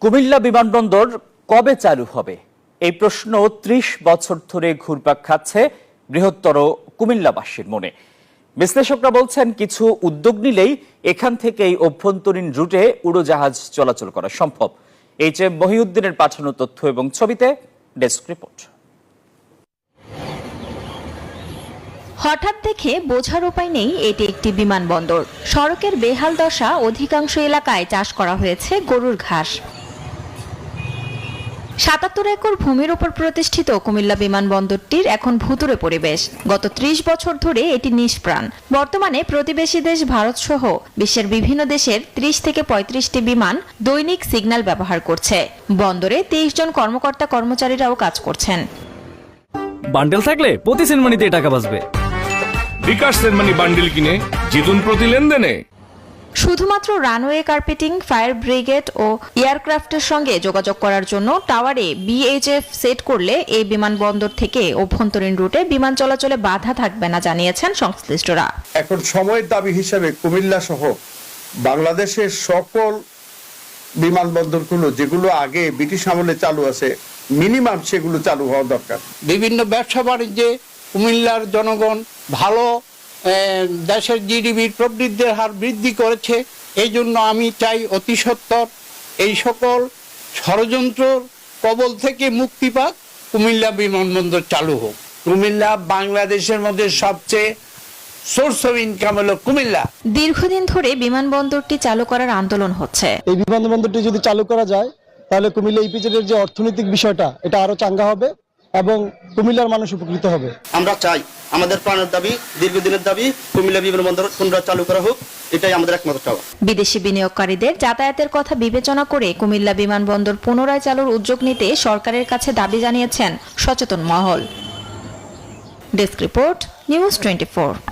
কুমিল্লা বিমানবন্দর কবে চালু হবে এই প্রশ্ন ৩০ বছর ধরে ঘুরপাক খাচ্ছে বৃহত্তর কুমিল্লাবাসীর মনে। বিশ্লেষকরা বলছেন কিছু উদ্যোগ নিলেই এখান থেকেই অভ্যন্তরীণ রুটে উড়োজাহাজ চলাচল করা সম্ভব। এইচএম মহিউদ্দিনের পাঠানো তথ্য এবং ছবিতে ডেস্ক রিপোর্ট। হঠাৎ দেখে বোঝার উপায় নেই এটি একটি বিমানবন্দর। সড়কের বেহাল দশা, অধিকাংশ এলাকায় চাষ করা হয়েছে গরুর ঘাস। ৭৭ একর ভূমির উপর প্রতিষ্ঠিত কুমিল্লা বিমানবন্দরটির এখন ভুতুড়ে পরিবেশ। গত ৩০ বছর ধরে এটি নিষ্প্রাণ। বর্তমানে প্রতিবেশী দেশ ভারত সহ বিশ্বের বিভিন্ন দেশের ৩০ থেকে ৩৫টি বিমান দৈনিক সিগন্যাল ব্যবহার করছে। বন্দরে 23 জন কর্মকর্তা কর্মচারীরাও কাজ করছেন। বান্ডেল থাকলে প্রতি সেনমানিতে টাকা বাঁচবে। বিকাশ সেনমানি বান্ডেল কিনে জিতুন প্রতি লেনদেনে। শুধুমাত্র রানওয়ে কার্পেটিং, ফায়ার ব্রিগেড ও এয়ারক্রাফটের সঙ্গে যোগাযোগ করার জন্য টাওয়ারে বিএইচএফ সেট করলে এই বিমানবন্দর থেকে অভ্যন্তরীণ রুটে বিমান চলাচলে বাধা থাকবে না জানিয়েছেন সংশ্লিষ্টরা। এখন সময়ের দাবি হিসেবে কুমিল্লা সহ বাংলাদেশের সকল বিমানবন্দরগুলো যেগুলো আগে ব্রিটিশ আমলে চালু আছে মিনিমাম সেগুলো চালু হওয়া দরকার। বিভিন্ন ব্যবসা বাণিজ্যে কুমিল্লার জনগণ ভালো, দেশের জিডিপির প্রবৃদ্ধির হার বৃদ্ধি করেছে। এই জন্য আমি চাই অতি সত্বর এই সকল ষড়যন্ত্র কবল থেকে মুক্তি পাক, কুমিল্লা বিমানবন্দর চালু হোক। কুমিল্লা বাংলাদেশের মধ্যে সবচেয়ে সোর্স অফ ইনকাম হলো কুমিল্লা। দীর্ঘদিন ধরে বিমানবন্দরটি চালু করার আন্দোলন হচ্ছে। এই বিমানবন্দরটি যদি চালু করা যায় তাহলে কুমিল্লা ইপিজেডের যে অর্থনৈতিক বিষয়টা এটা আরো চাঙ্গা হবে এবং কুমিল্লার মানুষ উপকৃত হবে। আমরা চাই, আমাদের প্রাণের দাবি, দীর্ঘদিনের দাবি, কুমিল্লা বিমানবন্দর পুনরায় চালু করা হোক। এটাই আমাদের একমাত্র চাওয়া। বিদেশি বিনিয়োগকারীদের যাতায়াতের কথা বিবেচনা করে কুমিল্লা বিমানবন্দর পুনরায় চালুর উদ্যোগ নিতে সরকারের কাছে দাবি জানিয়েছেন সচেতন মহল। Desk report, news 24।